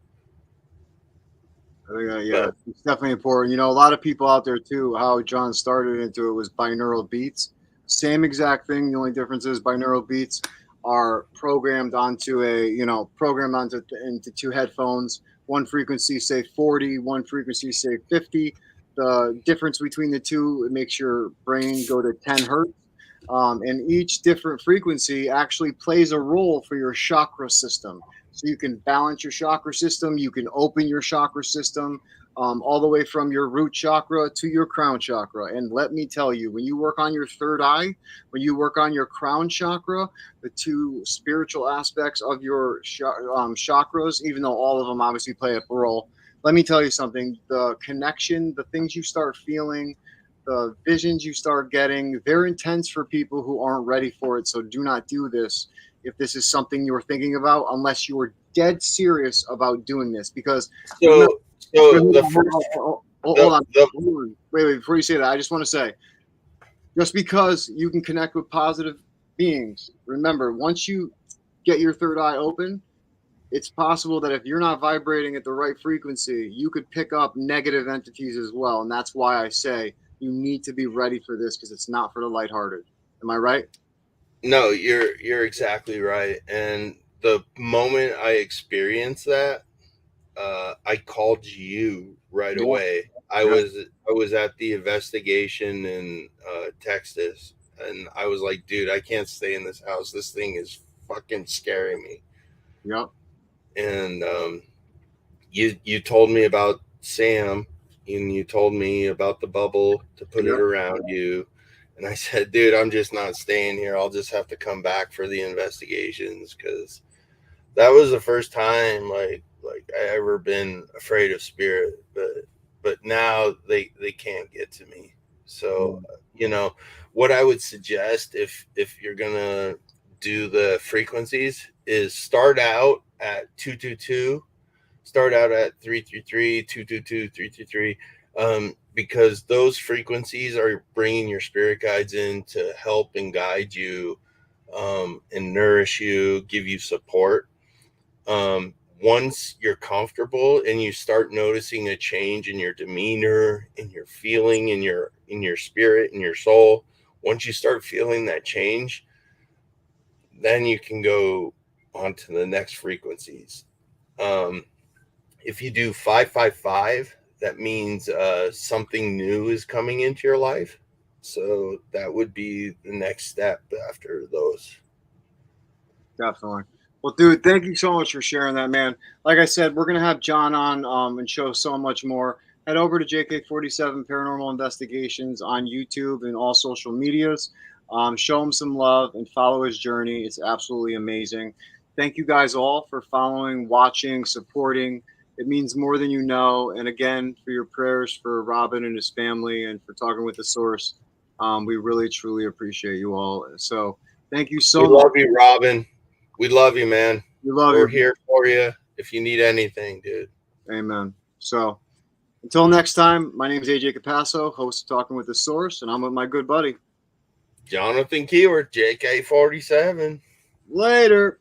Yeah, it's definitely important. A lot of people out there too, how John started into it was binaural beats. Same exact thing. The only difference is binaural beats are programmed onto into two headphones. One frequency say 40, one frequency say 50. The difference between the two, it makes your brain go to 10 hertz. And each different frequency actually plays a role for your chakra system. So you can balance your chakra system, you can open your chakra system, all the way from your root chakra to your crown chakra. And let me tell you, when you work on your third eye, when you work on your crown chakra, the two spiritual aspects of your chakras, even though all of them obviously play a role, let me tell you something. The connection, the things you start feeling, the visions you start getting, they're intense for people who aren't ready for it. So do not do this if this is something you're thinking about, unless you are dead serious about doing this. Because remember, So the first, hold on. Wait, before you say that, I just want to say, just because you can connect with positive beings, remember, once you get your third eye open, it's possible that if you're not vibrating at the right frequency, you could pick up negative entities as well. And that's why I say you need to be ready for this, because it's not for the lighthearted. Am I right? No, you're exactly right. And the moment I experienced that, I called you right Yeah. away. I was at the investigation in Texas, and I was like, dude, I can't stay in this house. This thing is fucking scaring me. Yep. And you told me about Sam, and you told me about the bubble to put it around you. And I said, dude, I'm just not staying here. I'll just have to come back for the investigations, because that was the first time like I ever been afraid of spirit. But now they can't get to me. So what I would suggest, if you're gonna do the frequencies, is start out at 222, start out at 333, 222, 333, because those frequencies are bringing your spirit guides in to help and guide you, and nourish you, give you support. Once you're comfortable and you start noticing a change in your demeanor, in your feeling, in your spirit, in your soul, once you start feeling that change, then you can go on to the next frequencies. If you do 555, that means something new is coming into your life. So that would be the next step after those. Definitely. Well, dude, thank you so much for sharing that, man. Like I said, we're going to have John on and show so much more. Head over to Jk-47 Paranormal Investigations on YouTube and all social medias. Show him some love and follow his journey. It's absolutely amazing. Thank you guys all for following, watching, supporting. It means more than you know. And again, for your prayers for Robin and his family, and for talking with the source. We really, truly appreciate you all. So thank you so much. We love you, Robin. We love you, man. We love We're you. here for you if you need anything, dude. Amen. So until next time, my name is AJ Capasso, host of Talking with the Source, and I'm with my good buddy, Jonathan Keyword, JK-47. Later.